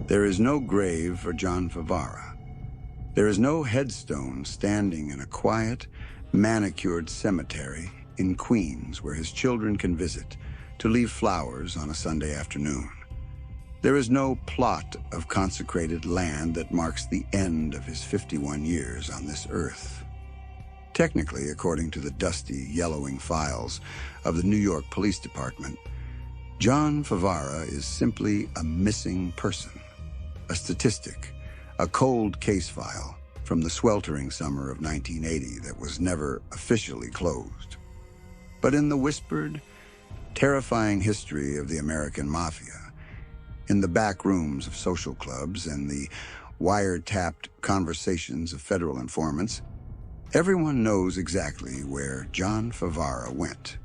There is no grave for John Favara. There is no headstone standing in a quiet, manicured cemetery in Queens where his children can visit to leave flowers on a Sunday afternoon. There is no plot of consecrated land that marks the end of his 51 years on this earth. Technically, according to the dusty, yellowing files of the New York Police Department, John Favara is simply a missing person, a statistic, a cold case file from the sweltering summer of 1980 that was never officially closed. But in the whispered, terrifying history of the American Mafia, in the back rooms of social clubs and the wiretapped conversations of federal informants, everyone knows exactly where John Favara went.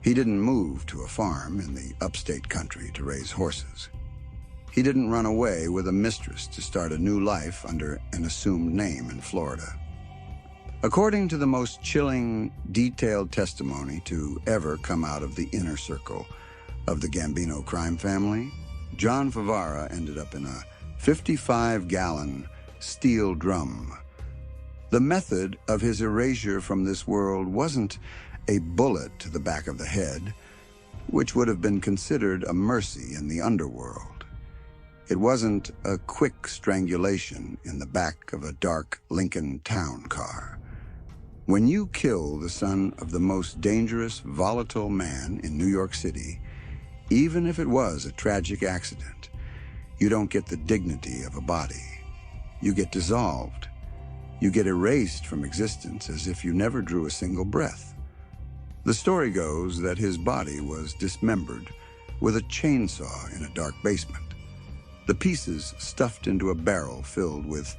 He didn't move to a farm in the upstate country to raise horses. He didn't run away with a mistress to start a new life under an assumed name in Florida. According to the most chilling, detailed testimony to ever come out of the inner circle of the Gambino crime family, John Favara ended up in a 55-gallon steel drum. The method of his erasure from this world wasn't a bullet to the back of the head, which would have been considered a mercy in the underworld. It wasn't a quick strangulation in the back of a dark Lincoln town car. When you kill the son of the most dangerous, volatile man in New York City, even if it was a tragic accident, you don't get the dignity of a body. You get dissolved. You get erased from existence as if you never drew a single breath. The story goes that his body was dismembered with a chainsaw in a dark basement. The pieces stuffed into a barrel filled with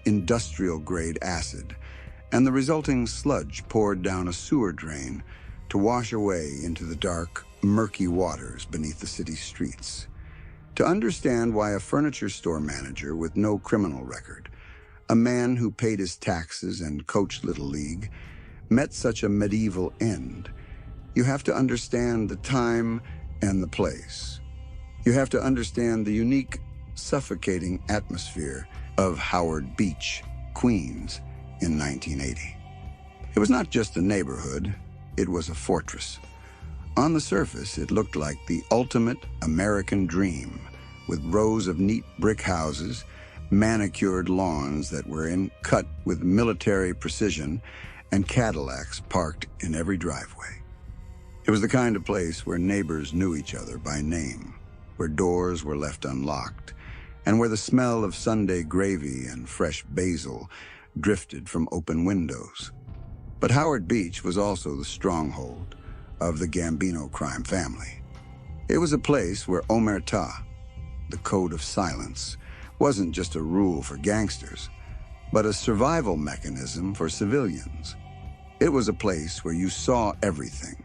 industrial-grade acid, and the resulting sludge poured down a sewer drain to wash away into the dark, murky waters beneath the city's streets. To understand why a furniture store manager with no criminal record, a man who paid his taxes and coached Little League, met such a medieval end, you have to understand the time and the place. You have to understand the unique, suffocating atmosphere of Howard Beach, Queens, in 1980. It was not just a neighborhood, it was a fortress. On the surface, it looked like the ultimate American dream, with rows of neat brick houses, manicured lawns that were cut with military precision, and Cadillacs parked in every driveway. It was the kind of place where neighbors knew each other by name, where doors were left unlocked, and where the smell of Sunday gravy and fresh basil drifted from open windows. But Howard Beach was also the stronghold of the Gambino crime family. It was a place where omerta, the code of silence, wasn't just a rule for gangsters, but a survival mechanism for civilians. It was a place where you saw everything,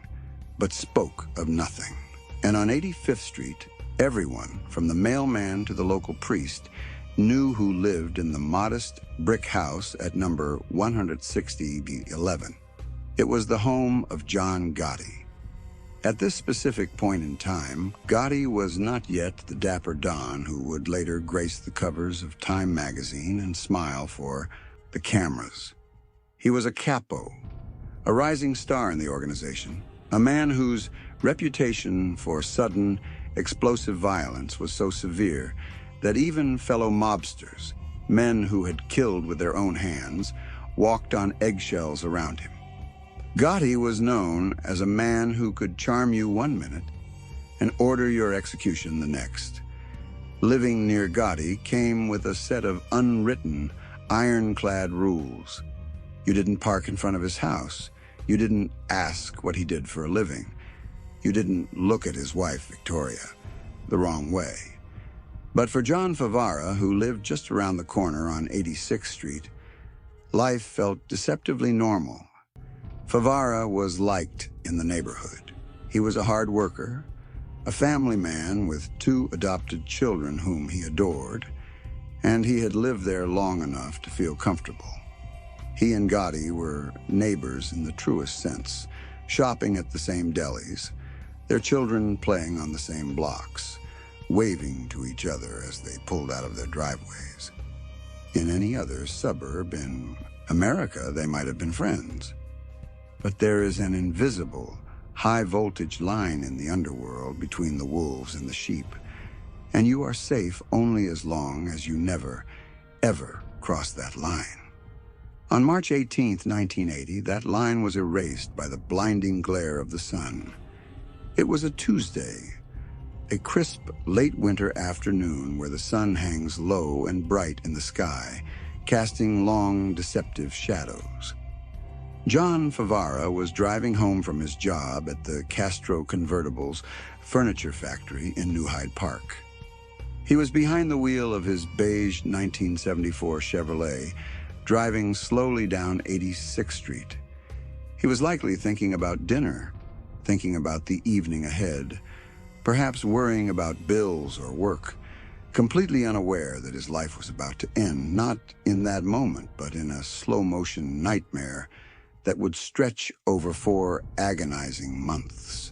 but spoke of nothing. And on 85th Street, everyone, from the mailman to the local priest, knew who lived in the modest brick house at number 160B11. It was the home of John Gotti. At this specific point in time, Gotti was not yet the dapper Don who would later grace the covers of Time magazine and smile for the cameras. He was a capo, a rising star in the organization, a man whose reputation for sudden, explosive violence was so severe that even fellow mobsters, men who had killed with their own hands, walked on eggshells around him. Gotti was known as a man who could charm you one minute and order your execution the next. Living near Gotti came with a set of unwritten, ironclad rules. You didn't park in front of his house. You didn't ask what he did for a living. You didn't look at his wife, Victoria, the wrong way. But for John Favara, who lived just around the corner on 86th Street, life felt deceptively normal. Favara was liked in the neighborhood. He was a hard worker, a family man with 2 adopted children whom he adored, and he had lived there long enough to feel comfortable. He and Gotti were neighbors in the truest sense, shopping at the same delis, their children playing on the same blocks. waving to each other as they pulled out of their driveways. In any other suburb in America, they might have been friends. But there is an invisible, high-voltage line in the underworld between the wolves and the sheep, and you are safe only as long as you never, ever cross that line. On March 18, 1980, that line was erased by the blinding glare of the sun. It was a Tuesday, a crisp, late winter afternoon where the sun hangs low and bright in the sky, casting long, deceptive shadows. John Favara was driving home from his job at the Castro Convertibles furniture factory in New Hyde Park. He was behind the wheel of his beige 1974 Chevrolet, driving slowly down 86th Street. He was likely thinking about dinner, thinking about the evening ahead, perhaps worrying about bills or work, completely unaware that his life was about to end, not in that moment, but in a slow-motion nightmare that would stretch over 4 agonizing months.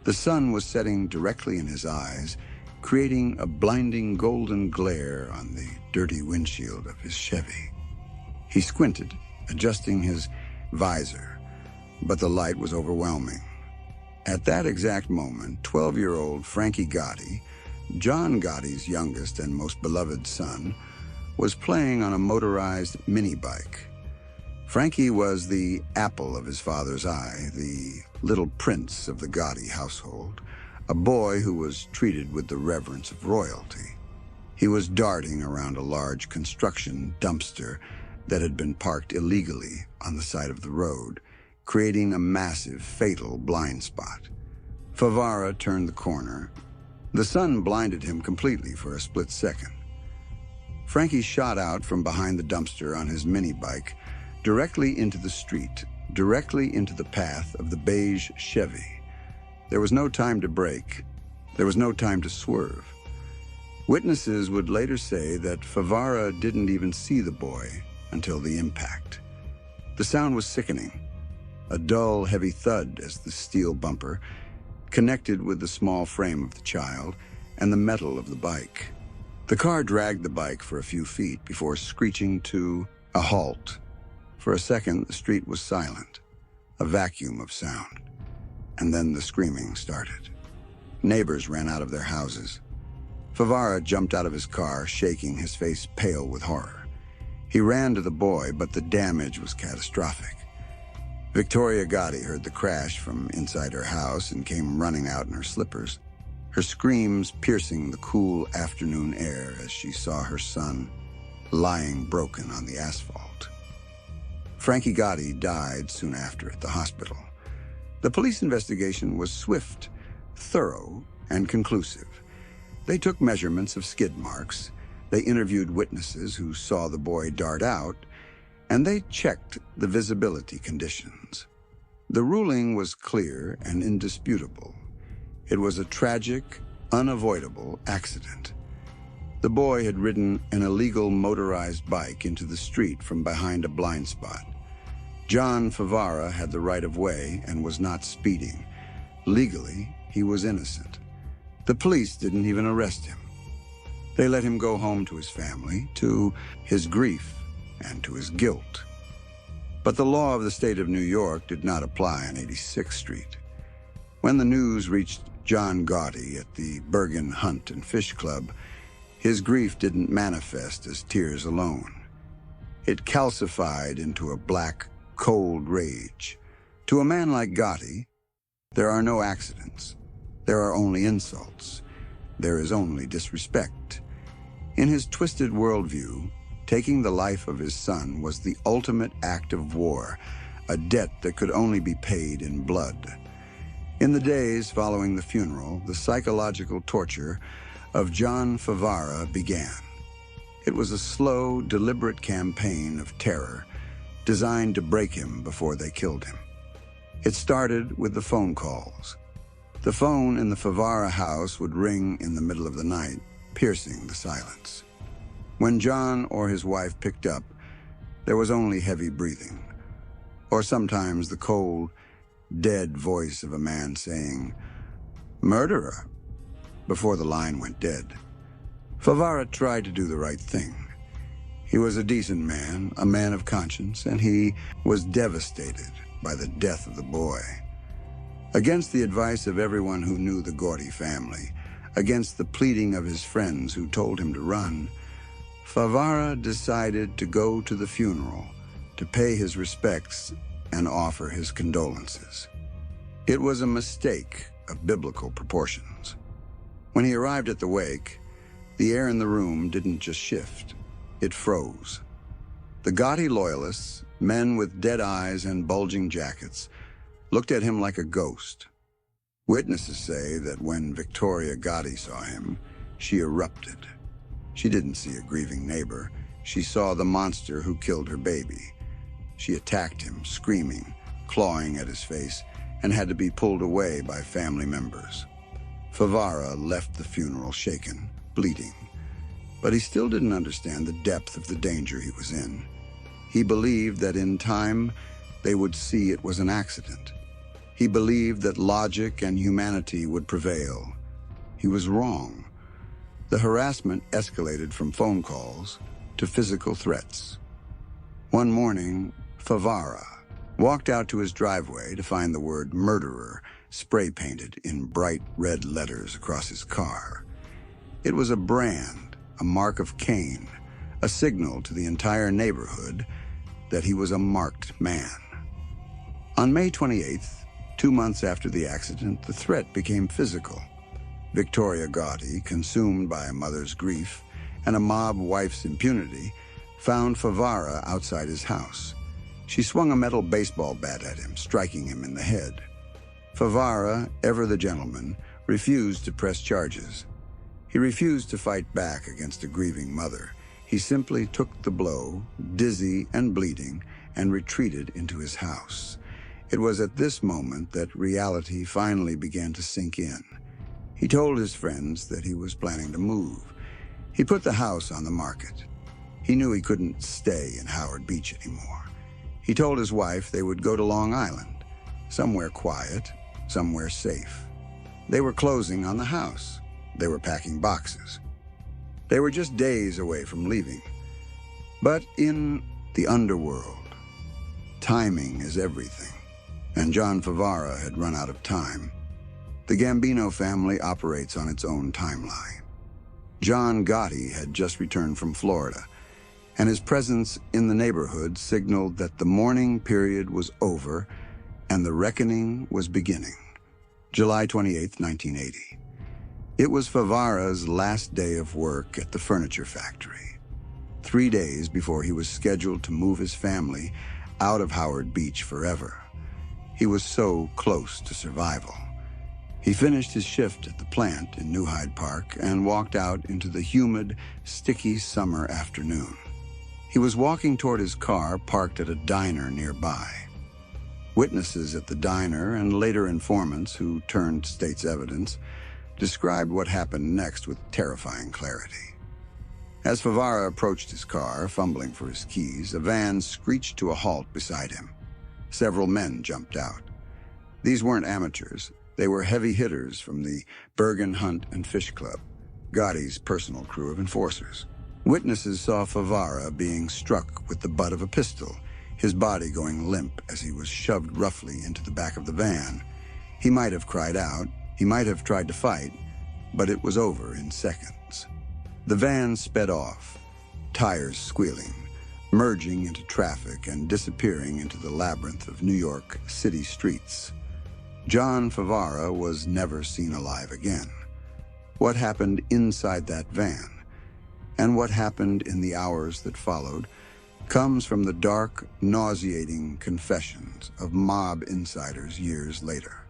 The sun was setting directly in his eyes, creating a blinding golden glare on the dirty windshield of his Chevy. He squinted, adjusting his visor, but the light was overwhelming. At that exact moment, 12-year-old Frankie Gotti, John Gotti's youngest and most beloved son, was playing on a motorized mini-bike. Frankie was the apple of his father's eye, the little prince of the Gotti household, a boy who was treated with the reverence of royalty. He was darting around a large construction dumpster that had been parked illegally on the side of the road, creating a massive, fatal blind spot. Favara turned the corner. The sun blinded him completely for a split second. Frankie shot out from behind the dumpster on his mini-bike, directly into the street, directly into the path of the beige Chevy. There was no time to brake. There was no time to swerve. Witnesses would later say that Favara didn't even see the boy until the impact. The sound was sickening, a dull, heavy thud as the steel bumper connected with the small frame of the child and the metal of the bike. The car dragged the bike for a few feet before screeching to a halt. For a second, the street was silent, a vacuum of sound. And then the screaming started. Neighbors ran out of their houses. Favara jumped out of his car, shaking, his face pale with horror. He ran to the boy, but the damage was catastrophic. Victoria Gotti heard the crash from inside her house and came running out in her slippers, her screams piercing the cool afternoon air as she saw her son lying broken on the asphalt. Frankie Gotti died soon after at the hospital. The police investigation was swift, thorough, and conclusive. They took measurements of skid marks, they interviewed witnesses who saw the boy dart out, and they checked the visibility conditions. The ruling was clear and indisputable. It was a tragic, unavoidable accident. The boy had ridden an illegal motorized bike into the street from behind a blind spot. John Favara had the right of way and was not speeding. Legally, he was innocent. The police didn't even arrest him. They let him go home to his family, to his grief, and to his guilt. But the law of the state of New York did not apply on 86th Street. When the news reached John Gotti at the Bergen Hunt and Fish Club, his grief didn't manifest as tears alone. It calcified into a black, cold rage. To a man like Gotti, there are no accidents. There are only insults. There is only disrespect. In his twisted worldview, taking the life of his son was the ultimate act of war, a debt that could only be paid in blood. In the days following the funeral, the psychological torture of John Favara began. It was a slow, deliberate campaign of terror designed to break him before they killed him. It started with the phone calls. The phone in the Favara house would ring in the middle of the night, piercing the silence. When John or his wife picked up, there was only heavy breathing, or sometimes the cold, dead voice of a man saying, "Murderer." before the line went dead. Favara tried to do the right thing. He was a decent man, a man of conscience, and he was devastated by the death of the boy. Against the advice of everyone who knew the Gotti family, against the pleading of his friends who told him to run, Favara decided to go to the funeral to pay his respects and offer his condolences. It was a mistake of biblical proportions. When he arrived at the wake, the air in the room didn't just shift, it froze. The Gotti loyalists, men with dead eyes and bulging jackets, looked at him like a ghost. Witnesses say that when Victoria Gotti saw him, she erupted. She didn't see a grieving neighbor. She saw the monster who killed her baby. She attacked him, screaming, clawing at his face, and had to be pulled away by family members. Favara left the funeral shaken, bleeding. But he still didn't understand the depth of the danger he was in. He believed that in time, they would see it was an accident. He believed that logic and humanity would prevail. He was wrong. The harassment escalated from phone calls to physical threats. One morning, Favara walked out to his driveway to find the word murderer spray-painted in bright red letters across his car. It was a brand, a mark of Cain, a signal to the entire neighborhood that he was a marked man. On May 28th, 2 months after the accident, the threat became physical. Victoria Gotti, consumed by a mother's grief and a mob wife's impunity, found Favara outside his house. She swung a metal baseball bat at him, striking him in the head. Favara, ever the gentleman, refused to press charges. He refused to fight back against a grieving mother. He simply took the blow, dizzy and bleeding, and retreated into his house. It was at this moment that reality finally began to sink in. He told his friends that he was planning to move. He put the house on the market. He knew he couldn't stay in Howard Beach anymore. He told his wife they would go to Long Island, somewhere quiet, somewhere safe. They were closing on the house. They were packing boxes. They were just days away from leaving. But in the underworld, timing is everything, and John Favara had run out of time. The Gambino family operates on its own timeline. John Gotti had just returned from Florida, and his presence in the neighborhood signaled that the mourning period was over and the reckoning was beginning. July 28, 1980. It was Favara's last day of work at the furniture factory. 3 days before he was scheduled to move his family out of Howard Beach forever. He was so close to survival. He finished his shift at the plant in New Hyde Park and walked out into the humid, sticky summer afternoon. He was walking toward his car parked at a diner nearby. Witnesses at the diner and later informants who turned state's evidence described what happened next with terrifying clarity. As Favara approached his car, fumbling for his keys, a van screeched to a halt beside him. Several men jumped out. These weren't amateurs. They were heavy hitters from the Bergen Hunt and Fish Club, Gotti's personal crew of enforcers. Witnesses saw Favara being struck with the butt of a pistol, his body going limp as he was shoved roughly into the back of the van. He might have cried out, he might have tried to fight, but it was over in seconds. The van sped off, tires squealing, merging into traffic and disappearing into the labyrinth of New York City streets. John Favara was never seen alive again. What happened inside that van, and what happened in the hours that followed, comes from the dark, nauseating confessions of mob insiders years later.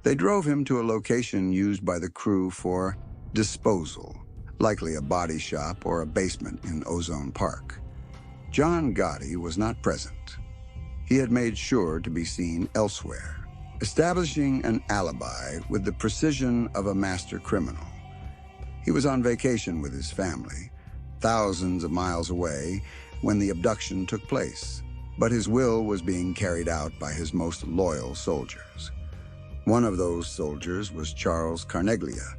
They drove him to a location used by the crew for disposal, likely a body shop or a basement in Ozone Park. John Gotti was not present. He had made sure to be seen elsewhere, establishing an alibi with the precision of a master criminal. He was on vacation with his family, thousands of miles away, when the abduction took place, but his will was being carried out by his most loyal soldiers. One of those soldiers was Charles Carneglia,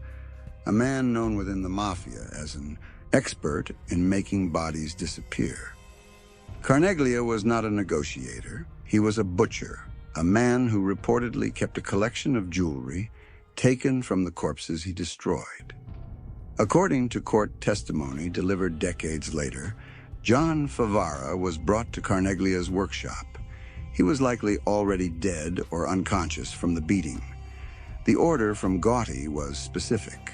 a man known within the Mafia as an expert in making bodies disappear. Carneglia was not a negotiator. He was a butcher, a man who reportedly kept a collection of jewelry taken from the corpses he destroyed. According to court testimony delivered decades later, John Favara was brought to Carneglia's workshop. He was likely already dead or unconscious from the beating. The order from Gotti was specific.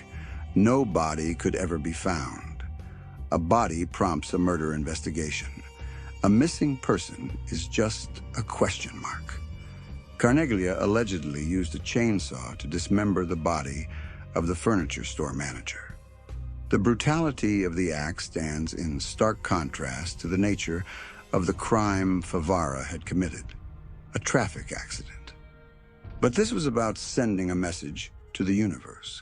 No body could ever be found. A body prompts a murder investigation. A missing person is just a question mark. Carneglia allegedly used a chainsaw to dismember the body of the furniture store manager. The brutality of the act stands in stark contrast to the nature of the crime Favara had committed, a traffic accident. But this was about sending a message to the universe.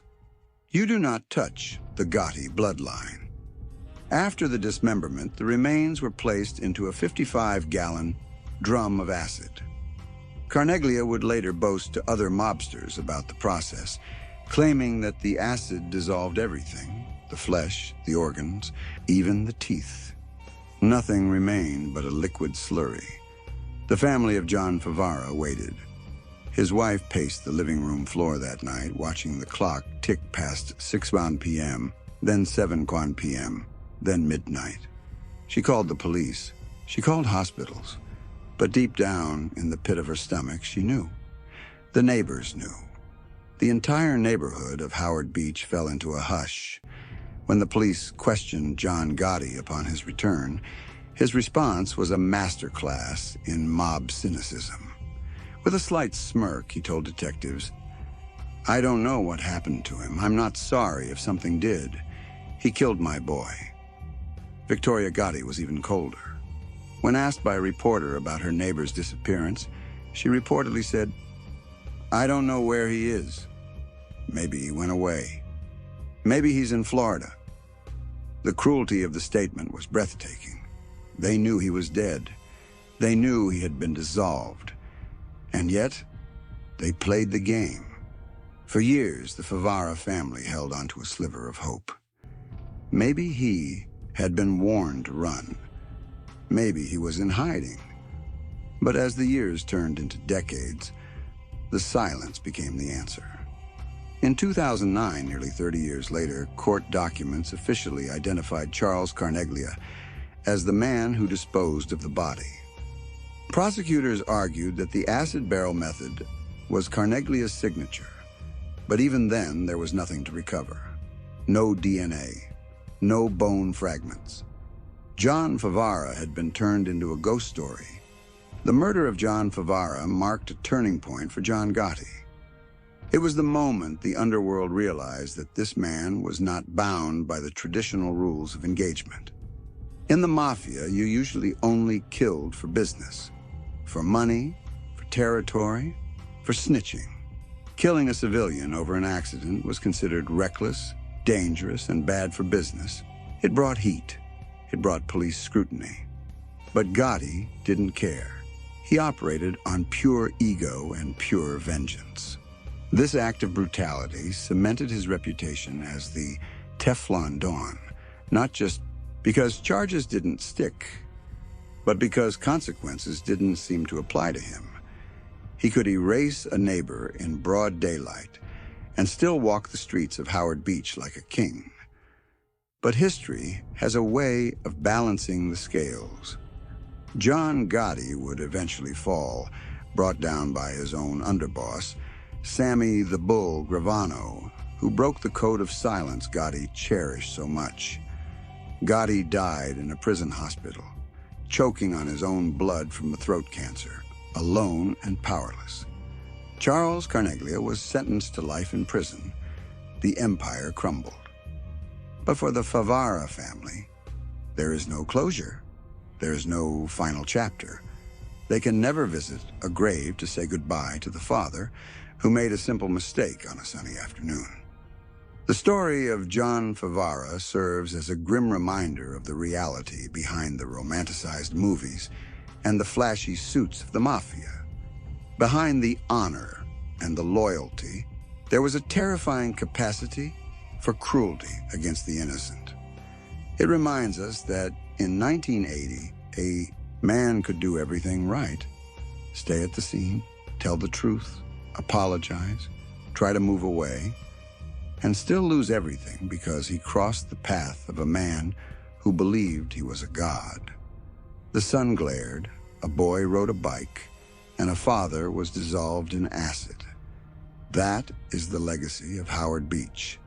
You do not touch the Gotti bloodline. After the dismemberment, the remains were placed into a 55-gallon drum of acid. Carneglia would later boast to other mobsters about the process, claiming that the acid dissolved everything, the flesh, the organs, even the teeth. Nothing remained but a liquid slurry. The family of John Favara waited. His wife paced the living room floor that night, watching the clock tick past 6:01 p.m., then 7:01 p.m., then midnight. She called the police. She called hospitals. But deep down in the pit of her stomach, she knew. The neighbors knew. The entire neighborhood of Howard Beach fell into a hush. When the police questioned John Gotti upon his return, his response was a masterclass in mob cynicism. With a slight smirk, he told detectives, "I don't know what happened to him. I'm not sorry if something did. He killed my boy." Victoria Gotti was even colder. When asked by a reporter about her neighbor's disappearance, she reportedly said, "I don't know where he is. Maybe he went away. Maybe he's in Florida." The cruelty of the statement was breathtaking. They knew he was dead. They knew he had been dissolved. And yet, they played the game. For years, the Favara family held onto a sliver of hope. Maybe he had been warned to run. Maybe he was in hiding. But as the years turned into decades, the silence became the answer. In 2009, nearly 30 years later, court documents officially identified Charles Carneglia as the man who disposed of the body. Prosecutors argued that the acid barrel method was Carneglia's signature, but even then there was nothing to recover. No DNA, no bone fragments. John Favara had been turned into a ghost story. The murder of John Favara marked a turning point for John Gotti. It was the moment the underworld realized that this man was not bound by the traditional rules of engagement. In the Mafia, you usually only killed for business, for money, for territory, for snitching. Killing a civilian over an accident was considered reckless, dangerous, and bad for business. It brought heat. It brought police scrutiny. But Gotti didn't care. He operated on pure ego and pure vengeance. This act of brutality cemented his reputation as the Teflon Don, not just because charges didn't stick, but because consequences didn't seem to apply to him. He could erase a neighbor in broad daylight and still walk the streets of Howard Beach like a king. But history has a way of balancing the scales. John Gotti would eventually fall, brought down by his own underboss, Sammy the Bull Gravano, who broke the code of silence Gotti cherished so much. Gotti died in a prison hospital, choking on his own blood from the throat cancer, alone and powerless. Charles Carneglia was sentenced to life in prison. The empire crumbled. But for the Favara family, there is no closure. There is no final chapter. They can never visit a grave to say goodbye to the father who made a simple mistake on a sunny afternoon. The story of John Favara serves as a grim reminder of the reality behind the romanticized movies and the flashy suits of the Mafia. Behind the honor and the loyalty, there was a terrifying capacity for cruelty against the innocent. It reminds us that in 1980, a man could do everything right. Stay at the scene, tell the truth, apologize, try to move away, and still lose everything because he crossed the path of a man who believed he was a god. The sun glared, a boy rode a bike, and a father was dissolved in acid. That is the legacy of Howard Beach.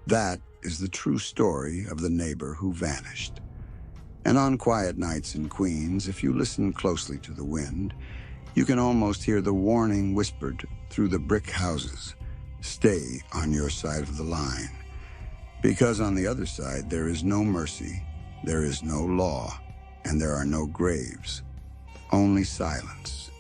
That is the true story of the neighbor who vanished. And on quiet nights in Queens, if you listen closely to the wind, you can almost hear the warning whispered through the brick houses. Stay on your side of the line. Because on the other side, there is no mercy, there is no law, and there are no graves. Only silence